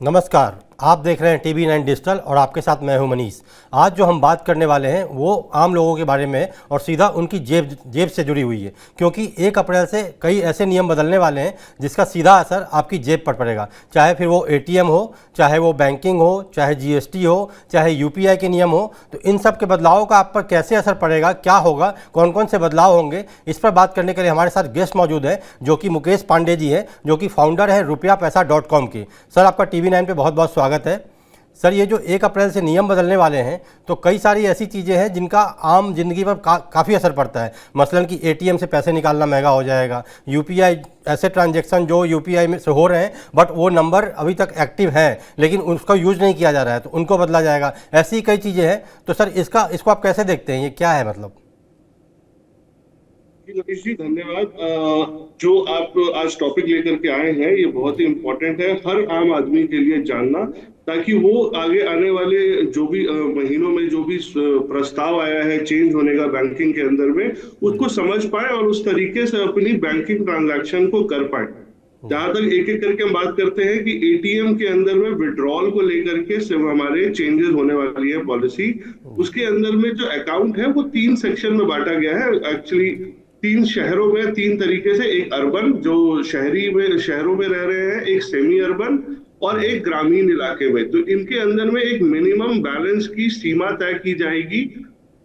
नमस्कार, आप देख रहे हैं TV9 डिजिटल और आपके साथ मैं हूं मनीष। आज जो हम बात करने वाले हैं वो आम लोगों के बारे में और सीधा उनकी जेब से जुड़ी हुई है, क्योंकि 1 अप्रैल से कई ऐसे नियम बदलने वाले हैं जिसका सीधा असर आपकी जेब पर पड़ेगा। चाहे फिर वो ATM हो, चाहे वो बैंकिंग हो, चाहे GST हो, चाहे UPI के नियम हो, तो इन सब के बदलावों का आप पर कैसे असर पड़ेगा, क्या होगा, कौन कौन से बदलाव होंगे, इस पर बात करने के लिए हमारे साथ गेस्ट मौजूद है जो कि मुकेश पांडे जी हैं, जो कि फाउंडर है rupiapesa.com के। सर, आपका TV9 पे बहुत बहुत स्वागत है। सर, ये जो 1 अप्रैल से नियम बदलने वाले हैं तो कई सारी ऐसी चीज़ें हैं जिनका आम जिंदगी पर काफ़ी असर पड़ता है। मसलन कि ATM से पैसे निकालना महंगा हो जाएगा, UPI ऐसे ट्रांजैक्शन जो UPI में से हो रहे हैं बट वो नंबर अभी तक एक्टिव है लेकिन उसका यूज़ नहीं किया जा रहा है तो उनको बदला जाएगा। ऐसी कई चीज़ें हैं। तो सर, इसको आप कैसे देखते हैं, ये क्या है मतलब? मनीष जी, धन्यवाद। जो आप आज टॉपिक लेकर के आए हैं ये बहुत ही इम्पोर्टेंट है हर आम आदमी के लिए जानना, ताकि वो आगे आने वाले जो भी महीनों में जो भी प्रस्ताव आया है चेंज होने का बैंकिंग के अंदर में, उसको समझ पाए और उस तरीके से अपनी बैंकिंग ट्रांजैक्शन को कर पाए। जहां तक एक एक करके हम बात करते हैं कि ATM के अंदर में विड्रॉल को लेकर के सिर्फ हमारे चेंजेस होने वाली है पॉलिसी। उसके अंदर में जो अकाउंट है वो 3 सेक्शन में बांटा गया है। एक्चुअली 3 शहरों में 3 तरीके से, एक अर्बन जो शहरी में शहरों में रह रहे हैं, एक सेमी अर्बन और एक ग्रामीण इलाके में। तो इनके अंदर में एक मिनिमम बैलेंस की सीमा तय की जाएगी।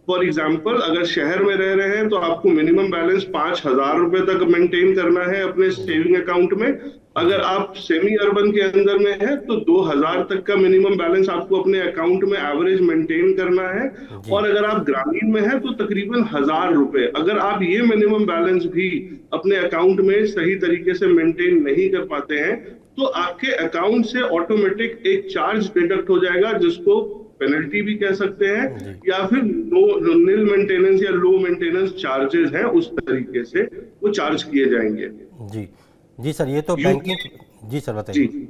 फॉर एग्जाम्पल, अगर शहर में रह रहे हैं तो आपको मिनिमम बैलेंस 5,000 रुपए तक मेंटेन करना है अपने सेविंग अकाउंट में। अगर आप सेमी अर्बन के अंदर में है तो 2,000 तक का मिनिमम बैलेंस आपको अपने अकाउंट में एवरेज मेंटेन करना है। और अगर आप ग्रामीण में है तो तकरीबन 1,000 रुपए। अगर आप ये मिनिमम बैलेंस भी अपने अकाउंट में सही तरीके से मेंटेन नहीं कर पाते हैं तो आपके अकाउंट से ऑटोमेटिक एक चार्ज डिडक्ट हो जाएगा, जिसको पेनल्टी भी कह सकते हैं, या फिर नील मेंटेनेंस या लो मेंटेनेंस चार्जेस हैं, उस तरीके से वो चार्ज किए जाएंगे। जी जी सर, ये तो बैंकिंग। जी सर, बताइए। जी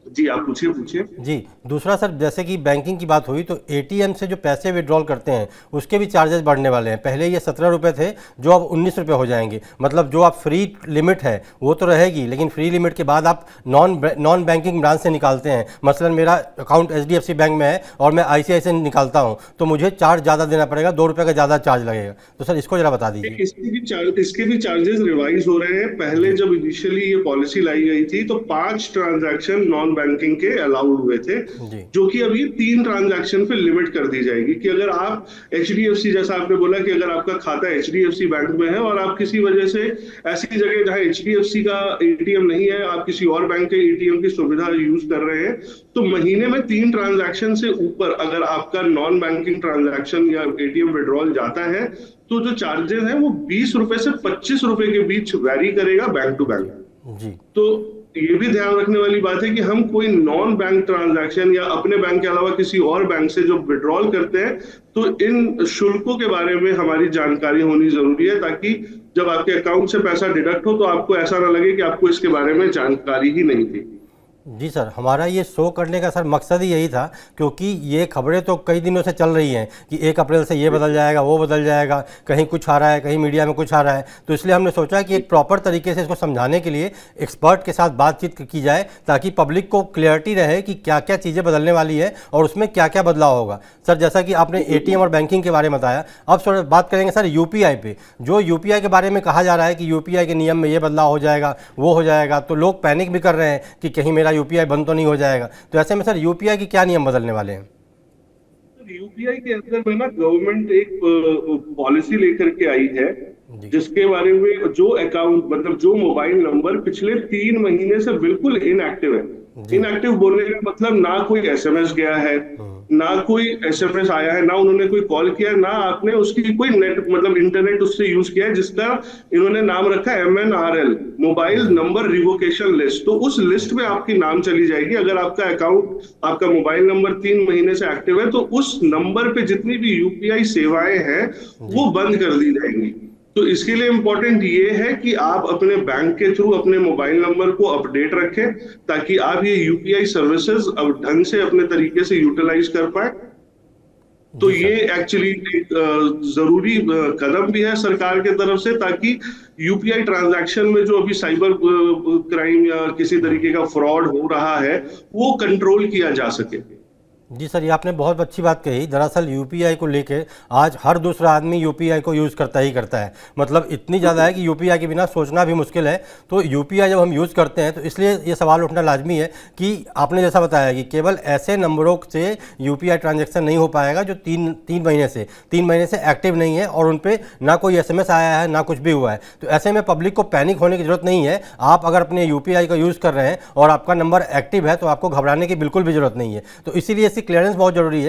जी, आप पूछिए पूछिए। जी, दूसरा सर, जैसे कि बैंकिंग की बात हुई तो ATM से जो पैसे विड्रॉल करते हैं उसके भी चार्जेस बढ़ने वाले हैं। पहले ये 17 रुपये थे जो अब 19 रुपये हो जाएंगे। मतलब जो आप फ्री लिमिट है वो तो रहेगी, लेकिन फ्री लिमिट के बाद आप नॉन बैंकिंग ब्रांच से निकालते हैं। मसलन मेरा अकाउंट HDFC बैंक में है और मैं ICICI निकालता हूँ तो मुझे चार्ज ज़्यादा देना पड़ेगा, 2 रुपये का ज़्यादा चार्ज लगेगा। तो सर, इसको ज़रा बता दीजिए। इसके भी चार्जेस रिवाइज हो रहे हैं। पहले जब इनिशियली ये पॉलिसी लाई गई थी तो 5 ट्रांजैक्शन नॉन बैंकिंग के अलाउड हुए थे, जो कि अब ये 3 ट्रांजैक्शन पे लिमिट कर दी जाएगी। कि अगर आप HDFC, जैसा आपने बोला कि अगर आपका खाता HDFC बैंक में है और आप किसी वजह से ऐसी जगह जहां HDFC का ATM नहीं है, आप किसी और बैंक के ATM की सुविधा यूज कर रहे हैं, तो महीने में 3 ट्रांजैक्शन से ऊपर अगर आपका नॉन बैंकिंग ट्रांजैक्शन या ATM विड्रॉल जाता है तो जो चार्जेस है वो 20 रुपए से 25 रुपए के बीच वैरी करेगा बैंक टू बैंक। जी। तो ये भी ध्यान रखने वाली बात है कि हम कोई नॉन बैंक ट्रांजैक्शन या अपने बैंक के अलावा किसी और बैंक से जो विड्रॉल करते हैं तो इन शुल्कों के बारे में हमारी जानकारी होनी जरूरी है, ताकि जब आपके अकाउंट से पैसा डिडक्ट हो तो आपको ऐसा ना लगे कि आपको इसके बारे में जानकारी ही नहीं थी। जी सर, हमारा ये शो करने का सर मकसद ही यही था, क्योंकि ये खबरें तो कई दिनों से चल रही हैं कि 1 अप्रैल से ये बदल जाएगा, वो बदल जाएगा, कहीं कुछ आ रहा है, कहीं मीडिया में कुछ आ रहा है। तो इसलिए हमने सोचा कि एक प्रॉपर तरीके से इसको समझाने के लिए एक्सपर्ट के साथ बातचीत की जाए, ताकि पब्लिक को क्लियरिटी रहे कि क्या क्या चीज़ें बदलने वाली है और उसमें क्या क्या बदलाव होगा। सर, जैसा कि आपने ATM और बैंकिंग के बारे में बताया, अब सर बात करेंगे सर UPI पे। जो UPI के बारे में कहा जा रहा है कि UPI के नियम में ये बदलाव हो जाएगा, वो हो जाएगा, तो लोग पैनिक भी कर रहे हैं कि कहीं मेरा UPI बंद तो नहीं हो जाएगा। तो ऐसे में सर UPI की क्या नियम बदलने वाले हैं? UPI के अंदर में ना गवर्नमेंट एक पॉलिसी लेकर के आई है, जिसके बारे में जो अकाउंट मतलब जो मोबाइल नंबर पिछले 3 महीने से बिल्कुल इनएक्टिव है। इनएक्टिव बोलने का मतलब ना कोई SMS गया है, ना कोई SMS आया है, ना उन्होंने कोई कॉल किया, ना आपने उसकी कोई नेट मतलब इंटरनेट उससे यूज किया है, जिसका इन्होंने नाम रखा है MNRL, mobile number revocation list. तो उस लिस्ट में आपकी नाम चली जाएगी। अगर आपका अकाउंट, आपका मोबाइल नंबर 3 महीने से एक्टिव है तो उस नंबर पे जितनी भी UPI सेवाएं हैं वो बंद कर दी जाएंगी। तो इसके लिए इंपॉर्टेंट ये है कि आप अपने बैंक के थ्रू अपने मोबाइल नंबर को अपडेट रखें, ताकि आप ये UPI सर्विसेज अब ढंग से अपने तरीके से यूटिलाइज कर पाए। तो जी ये सर। एक्चुअली एक जरूरी कदम भी है सरकार के तरफ से, ताकि यूपीआई ट्रांजैक्शन में जो अभी साइबर क्राइम या किसी तरीके का फ्रॉड हो रहा है वो कंट्रोल किया जा सके। जी सर, ये आपने बहुत अच्छी बात कही। दरअसल यूपीआई को लेके आज हर दूसरा आदमी यूपीआई को यूज़ करता ही करता है। मतलब इतनी ज़्यादा है कि यूपीआई के बिना सोचना भी मुश्किल है। तो यूपीआई जब हम यूज़ करते हैं तो इसलिए ये सवाल उठना लाजमी है कि आपने जैसा बताया कि केवल ऐसे नंबरों से यूपीआई ट्रांजैक्शन नहीं हो पाएगा जो तीन महीने से एक्टिव नहीं है और उन पर ना कोई एसएमएस आया है ना कुछ भी हुआ है। तो ऐसे में पब्लिक को पैनिक होने की ज़रूरत नहीं है। आप अगर अपने यूपीआई का यूज़ कर रहे हैं और आपका नंबर एक्टिव है तो आपको घबराने की बिल्कुल भी ज़रूरत नहीं है। तो इसीलिए इसकी क्लियरेंस बहुत ज़रूरी है।